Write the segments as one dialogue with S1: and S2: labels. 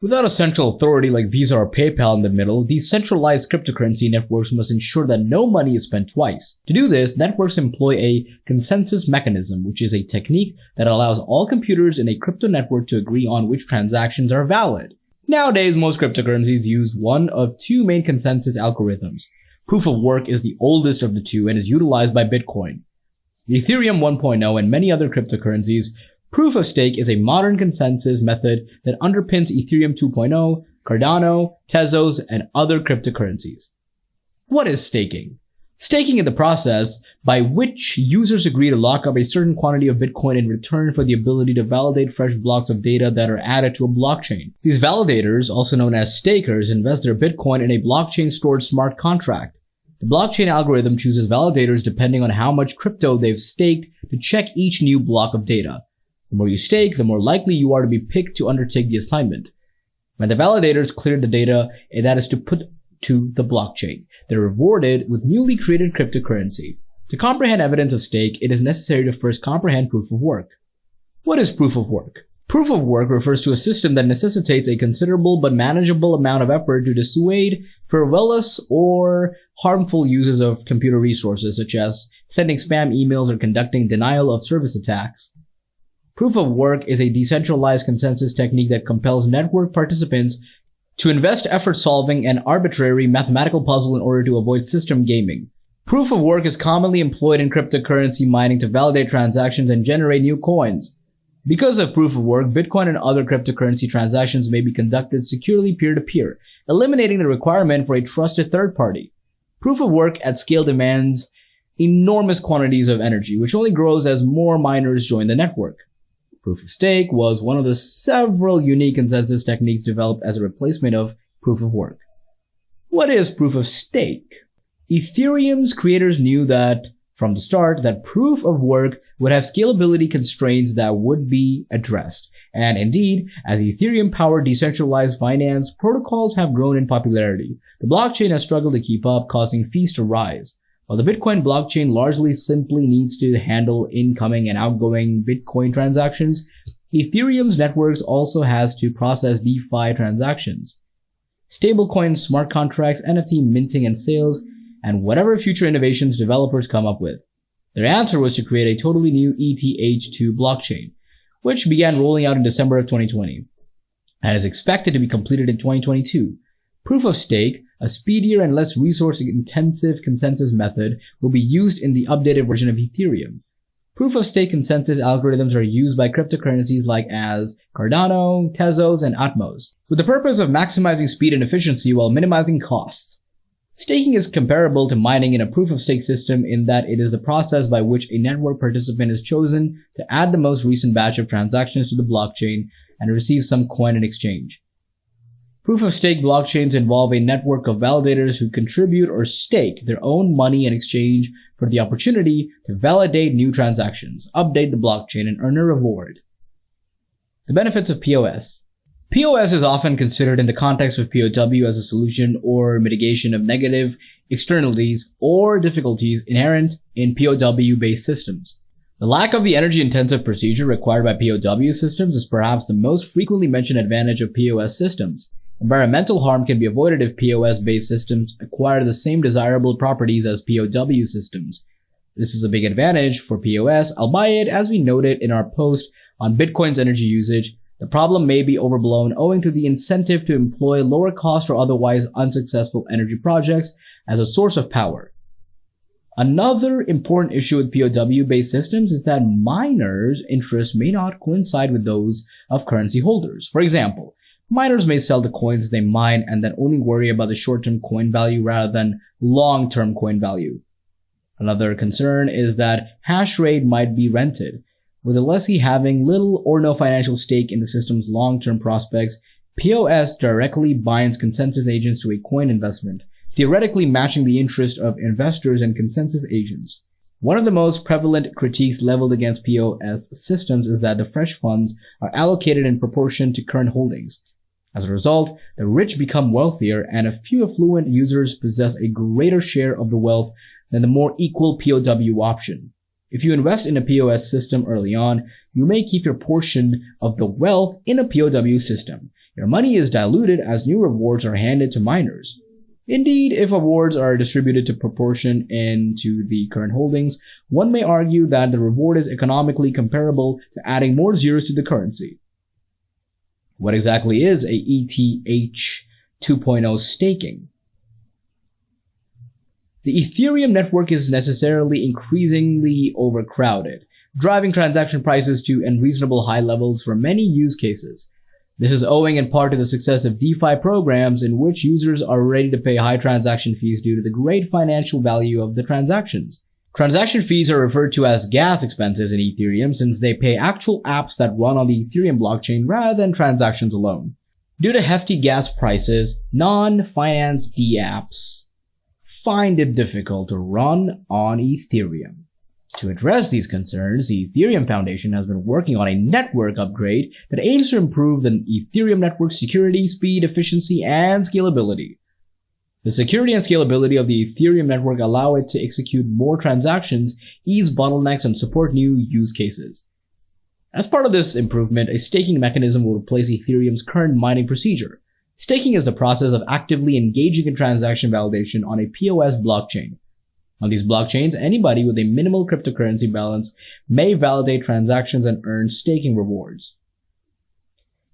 S1: Without a central authority like Visa or PayPal in the middle, these centralized cryptocurrency networks must ensure that no money is spent twice. To do this, networks employ a consensus mechanism, which is a technique that allows all computers in a crypto network to agree on which transactions are valid. Nowadays, most cryptocurrencies use one of two main consensus algorithms. Proof of work is the oldest of the two and is utilized by Bitcoin. The Ethereum 1.0 and many other cryptocurrencies, proof of stake is a modern consensus method that underpins Ethereum 2.0, Cardano, Tezos, and other cryptocurrencies. What is staking? Staking is the process by which users agree to lock up a certain quantity of Bitcoin in return for the ability to validate fresh blocks of data that are added to a blockchain. These validators, also known as stakers, invest their Bitcoin in a blockchain-stored smart contract. The blockchain algorithm chooses validators depending on how much crypto they've staked to check each new block of data. The more you stake, the more likely you are to be picked to undertake the assignment. When the validators clear the data that is to put to the blockchain, they're rewarded with newly created cryptocurrency. To comprehend evidence of stake, it is necessary to first comprehend proof of work. What is proof of work? Proof of work refers to a system that necessitates a considerable but manageable amount of effort to dissuade frivolous or harmful uses of computer resources, such as sending spam emails or conducting denial of service attacks. Proof of work is a decentralized consensus technique that compels network participants to invest effort solving an arbitrary mathematical puzzle in order to avoid system gaming. Proof of work is commonly employed in cryptocurrency mining to validate transactions and generate new coins. Because of proof of work, Bitcoin and other cryptocurrency transactions may be conducted securely peer-to-peer, eliminating the requirement for a trusted third party. Proof of work at scale demands enormous quantities of energy, which only grows as more miners join the network. Proof of stake was one of the several unique consensus techniques developed as a replacement of proof of work. What is proof of stake? Ethereum's creators knew that from the start that proof of work would have scalability constraints that would be addressed. And indeed, as Ethereum-powered decentralized finance, protocols have grown in popularity. The blockchain has struggled to keep up, causing fees to rise. While the Bitcoin blockchain largely simply needs to handle incoming and outgoing Bitcoin transactions, Ethereum's networks also has to process DeFi transactions, stablecoins, smart contracts, NFT minting and sales, and whatever future innovations developers come up with. Their answer was to create a totally new ETH2 blockchain, which began rolling out in December of 2020, and is expected to be completed in 2022. Proof of stake, a speedier and less resource-intensive consensus method, will be used in the updated version of Ethereum. Proof-of-stake consensus algorithms are used by cryptocurrencies like as Cardano, Tezos, and Atmos, with the purpose of maximizing speed and efficiency while minimizing costs. Staking is comparable to mining in a proof-of-stake system in that it is the process by which a network participant is chosen to add the most recent batch of transactions to the blockchain and receive some coin in exchange. Proof-of-stake blockchains involve a network of validators who contribute or stake their own money in exchange for the opportunity to validate new transactions, update the blockchain, and earn a reward. The benefits of POS. POS is often considered in the context of POW as a solution or mitigation of negative externalities or difficulties inherent in POW-based systems. The lack of the energy-intensive procedure required by POW systems is perhaps the most frequently mentioned advantage of POS systems. Environmental harm can be avoided if POS-based systems acquire the same desirable properties as POW systems. This is a big advantage for POS, albeit, as we noted in our post on Bitcoin's energy usage, the problem may be overblown owing to the incentive to employ lower cost or otherwise unsuccessful energy projects as a source of power. Another important issue with POW-based systems is that miners' interests may not coincide with those of currency holders. For example, miners may sell the coins they mine and then only worry about the short-term coin value rather than long-term coin value. Another concern is that hash rate might be rented. With the lessee having little or no financial stake in the system's long-term prospects, POS directly binds consensus agents to a coin investment, theoretically matching the interest of investors and consensus agents. One of the most prevalent critiques leveled against POS systems is that the fresh funds are allocated in proportion to current holdings. As a result, the rich become wealthier and a few affluent users possess a greater share of the wealth than the more equal POW option. If you invest in a POS system early on, you may keep your portion of the wealth in a POW system. Your money is diluted as new rewards are handed to miners. Indeed, if awards are distributed to proportion into the current holdings, one may argue that the reward is economically comparable to adding more zeros to the currency. What exactly is a ETH 2.0 staking? The Ethereum network is necessarily increasingly overcrowded, driving transaction prices to unreasonable high levels for many use cases. This is owing in part to the success of DeFi programs in which users are ready to pay high transaction fees due to the great financial value of the transactions. Transaction fees are referred to as gas expenses in Ethereum since they pay actual apps that run on the Ethereum blockchain rather than transactions alone. Due to hefty gas prices, non-finance dApps find it difficult to run on Ethereum. To address these concerns, the Ethereum Foundation has been working on a network upgrade that aims to improve the Ethereum network's security, speed, efficiency, and scalability. The security and scalability of the Ethereum network allow it to execute more transactions, ease bottlenecks, and support new use cases. As part of this improvement, a staking mechanism will replace Ethereum's current mining procedure. Staking is the process of actively engaging in transaction validation on a POS blockchain. On these blockchains, anybody with a minimal cryptocurrency balance may validate transactions and earn staking rewards.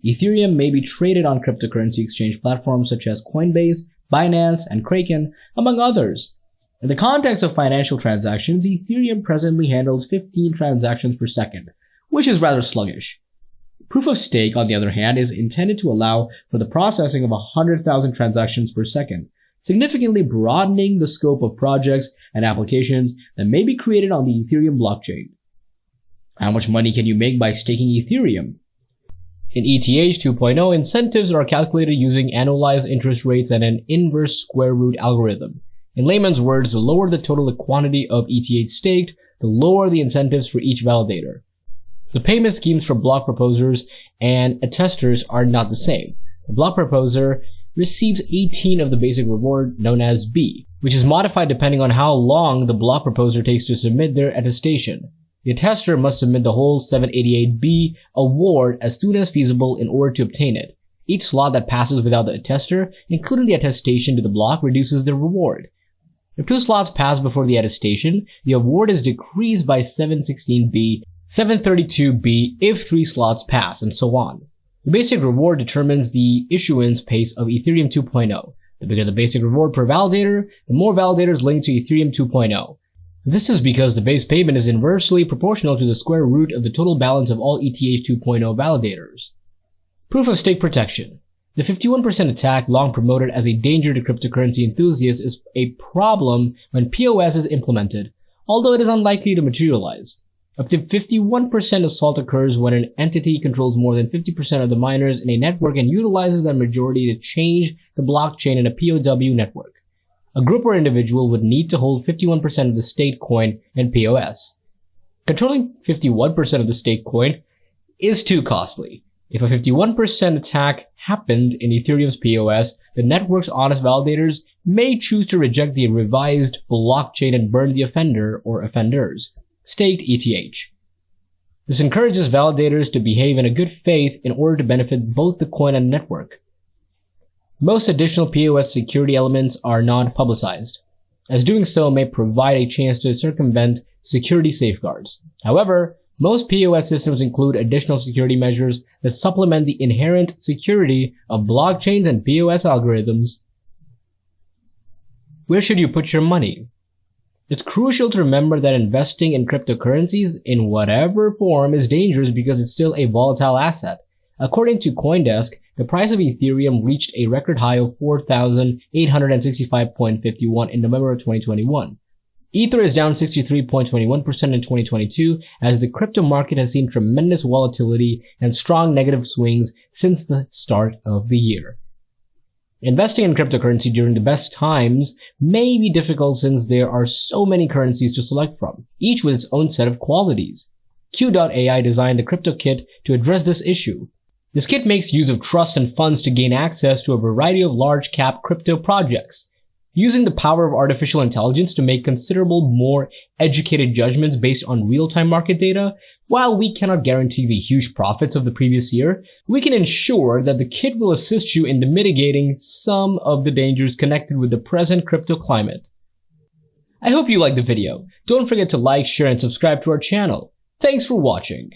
S1: Ethereum may be traded on cryptocurrency exchange platforms such as Coinbase, Binance, and Kraken, among others. In the context of financial transactions, Ethereum presently handles 15 transactions per second, which is rather sluggish. Proof of stake, on the other hand, is intended to allow for the processing of 100,000 transactions per second, significantly broadening the scope of projects and applications that may be created on the Ethereum blockchain. How much money can you make by staking Ethereum? In ETH 2.0, incentives are calculated using annualized interest rates and an inverse square root algorithm. In layman's words, the lower the total quantity of ETH staked, the lower the incentives for each validator. The payment schemes for block proposers and attesters are not the same. The block proposer receives 18 of the basic reward known as B, which is modified depending on how long the block proposer takes to submit their attestation. The attester must submit the whole 788B award as soon as feasible in order to obtain it. Each slot that passes without the attester, including the attestation to the block, reduces the reward. If 2 slots pass before the attestation, the award is decreased by 716B, 732B if 3 slots pass, and so on. The basic reward determines the issuance pace of Ethereum 2.0. The bigger the basic reward per validator, the more validators linked to Ethereum 2.0. This is because the base payment is inversely proportional to the square root of the total balance of all ETH 2.0 validators. Proof of stake protection. The 51% attack, long promoted as a danger to cryptocurrency enthusiasts, is a problem when POS is implemented, although it is unlikely to materialize. Up to 51% assault occurs when an entity controls more than 50% of the miners in a network and utilizes that majority to change the blockchain in a POW network. A group or individual would need to hold 51% of the staked coin in POS. Controlling 51% of the staked coin is too costly. If a 51% attack happened in Ethereum's POS, the network's honest validators may choose to reject the revised blockchain and burn the offender or offenders staked ETH. This encourages validators to behave in a good faith in order to benefit both the coin and the network. Most additional POS security elements are not publicized, as doing so may provide a chance to circumvent security safeguards. However, most POS systems include additional security measures that supplement the inherent security of blockchains and POS algorithms. Where should you put your money? It's crucial to remember that investing in cryptocurrencies in whatever form is dangerous because it's still a volatile asset. According to CoinDesk, the price of Ethereum reached a record high of 4,865.51 in November of 2021. Ether is down 63.21% in 2022 as the crypto market has seen tremendous volatility and strong negative swings since the start of the year. Investing in cryptocurrency during the best times may be difficult since there are so many currencies to select from, each with its own set of qualities. Q.ai designed the crypto kit to address this issue. This kit makes use of trusts and funds to gain access to a variety of large-cap crypto projects. Using the power of artificial intelligence to make considerable more educated judgments based on real-time market data, while we cannot guarantee the huge profits of the previous year, we can ensure that the kit will assist you in mitigating some of the dangers connected with the present crypto climate. I hope you liked the video. Don't forget to like, share, and subscribe to our channel. Thanks for watching.